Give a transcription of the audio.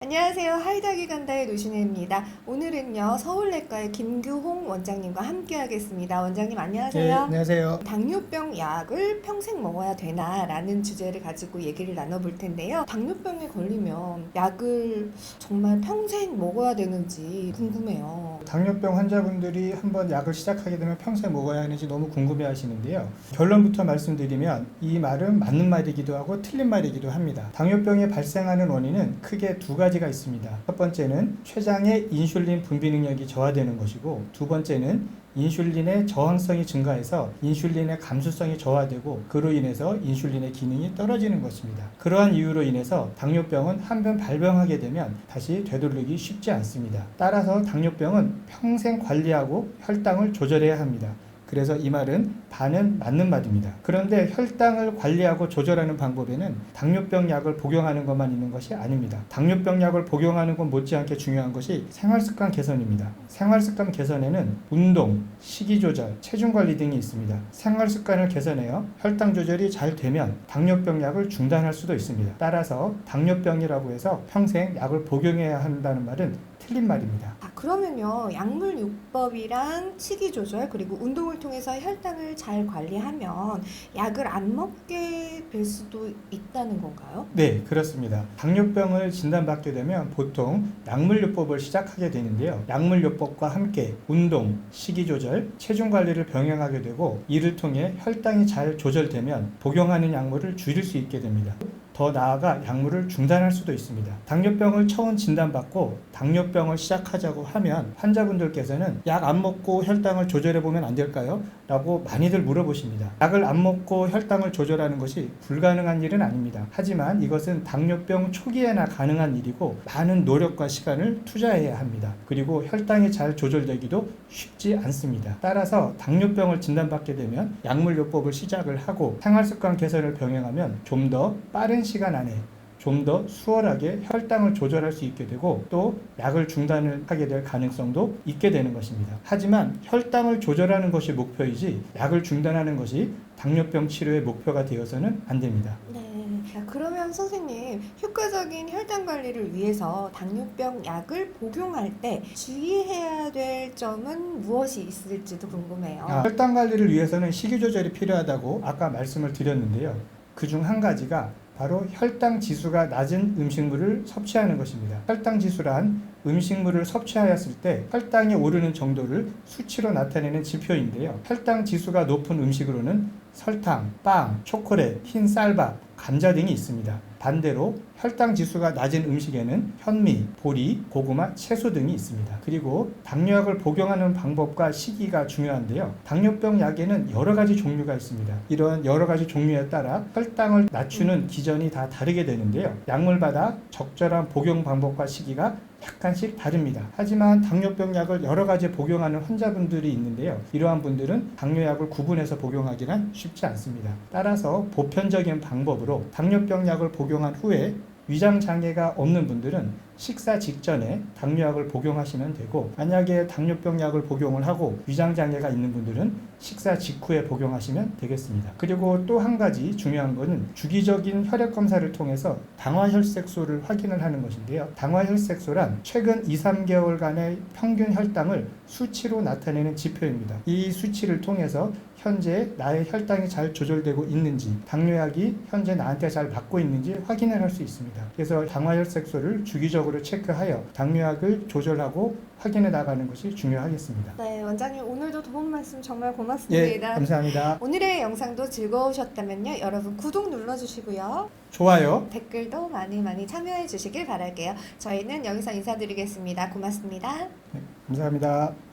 안녕하세요. 하이닥이 간다의 노신혜입니다. 오늘은요, 서울내과의 김규홍 원장님과 함께 하겠습니다. 원장님 네, 안녕하세요. 안녕하세요. 당뇨병 약을 평생 먹어야 되나? 라는 주제를 가지고 얘기를 나눠볼 텐데요. 당뇨병에 걸리면 약을 정말 평생 먹어야 되는지 궁금해요. 당뇨병 환자분들이 한번 약을 시작하게 되면 평생 먹어야 하는지 너무 궁금해 하시는데요. 결론부터 말씀드리면 이 말은 맞는 말이기도 하고 틀린 말이기도 합니다. 당뇨병이 발생하는 원인은 크게 두 가지가 있습니다. 첫 번째는 췌장의 인슐린 분비 능력이 저하되는 것이고, 두 번째는 인슐린의 저항성이 증가해서 인슐린의 감수성이 저하되고 그로 인해서 인슐린의 기능이 떨어지는 것입니다. 그러한 이유로 인해서 당뇨병은 한번 발병하게 되면 다시 되돌리기 쉽지 않습니다. 따라서 당뇨병은 평생 관리하고 혈당을 조절해야 합니다. 그래서 이 말은 반은 맞는 말입니다. 그런데 혈당을 관리하고 조절하는 방법에는 당뇨병 약을 복용하는 것만 있는 것이 아닙니다. 당뇨병 약을 복용하는 것 못지않게 중요한 것이 생활습관 개선입니다. 생활습관 개선에는 운동, 식이조절, 체중관리 등이 있습니다. 생활습관을 개선해요 혈당 조절이 잘 되면 당뇨병 약을 중단할 수도 있습니다. 따라서 당뇨병이라고 해서 평생 약을 복용해야 한다는 말은 틀린 말입니다. 그러면요, 약물요법이랑 식이조절 그리고 운동을 통해서 혈당을 잘 관리하면 약을 안 먹게 될 수도 있다는 건가요? 네, 그렇습니다. 당뇨병을 진단받게 되면 보통 약물요법을 시작하게 되는데요. 약물요법과 함께 운동, 식이조절, 체중관리를 병행하게 되고, 이를 통해 혈당이 잘 조절되면 복용하는 약물을 줄일 수 있게 됩니다. 더 나아가 약물을 중단할 수도 있습니다. 당뇨병을 처음 진단받고 당뇨병을 시작하자고 하면 환자분들께서는 약 안 먹고 혈당을 조절해 보면 안 될까요? 라고 많이들 물어보십니다. 약을 안 먹고 혈당을 조절하는 것이 불가능한 일은 아닙니다. 하지만 이것은 당뇨병 초기에나 가능한 일이고 많은 노력과 시간을 투자해야 합니다. 그리고 혈당이 잘 조절되기도 쉽지 않습니다. 따라서 당뇨병을 진단받게 되면 약물요법을 시작을 하고 생활습관 개선을 병행하면 좀 더 빠른 시간 안에 좀 더 수월하게 혈당을 조절할 수 있게 되고, 또 약을 중단을 하게 될 가능성도 있게 되는 것입니다. 하지만 혈당을 조절하는 것이 목표이지 약을 중단하는 것이 당뇨병 치료의 목표가 되어서는 안 됩니다. 네. 그러면 선생님, 효과적인 혈당 관리를 위해서 당뇨병 약을 복용할 때 주의해야 될 점은 무엇이 있을지도 궁금해요. 혈당 관리를 위해서는 식이조절이 필요하다고 아까 말씀을 드렸는데요. 그중 한 가지가 바로 혈당 지수가 낮은 음식물을 섭취하는 것입니다. 혈당 지수란 음식물을 섭취하였을 때 혈당이 오르는 정도를 수치로 나타내는 지표인데요. 혈당 지수가 높은 음식으로는 설탕, 빵, 초콜릿, 흰 쌀밥, 감자 등이 있습니다. 반대로 혈당 지수가 낮은 음식에는 현미, 보리, 고구마, 채소 등이 있습니다. 그리고 당뇨약을 복용하는 방법과 시기가 중요한데요. 당뇨병 약에는 여러 가지 종류가 있습니다. 이런 여러 가지 종류에 따라 혈당을 낮추는 기전이 다 다르게 되는데요. 약물마다 적절한 복용 방법과 시기가 약간씩 다릅니다. 하지만 당뇨병 약을 여러 가지 복용하는 환자분들이 있는데요. 이러한 분들은 당뇨약을 구분해서 복용하기는 쉽지 않습니다. 따라서 보편적인 방법으로 당뇨병 약을 복용한 후에 위장 장애가 없는 분들은 식사 직전에 당뇨약을 복용하시면 되고, 만약에 당뇨병 약을 복용을 하고 위장 장애가 있는 분들은 식사 직후에 복용하시면 되겠습니다. 그리고 또 한 가지 중요한 것은 주기적인 혈액 검사를 통해서 당화혈색소를 확인을 하는 것인데요. 당화혈색소란 최근 2-3개월간의 평균 혈당을 수치로 나타내는 지표입니다. 이 수치를 통해서 현재 나의 혈당이 잘 조절되고 있는지, 당뇨약이 현재 나한테 잘 맞고 있는지 확인을 할 수 있습니다. 그래서 당화혈색소를 주기적으로 체크하여 당뇨약을 조절하고 확인해 나가는 것이 중요하겠습니다. 네, 원장님 오늘도 도움 말씀 정말 예, 고맙습니다. 감사합니다. 오늘의 영상도 즐거우셨다면요, 여러분 구독 눌러주시고요. 좋아요. 댓글도 많이 참여해 주시길 바랄게요. 저희는 여기서 인사드리겠습니다. 고맙습니다. 네, 감사합니다.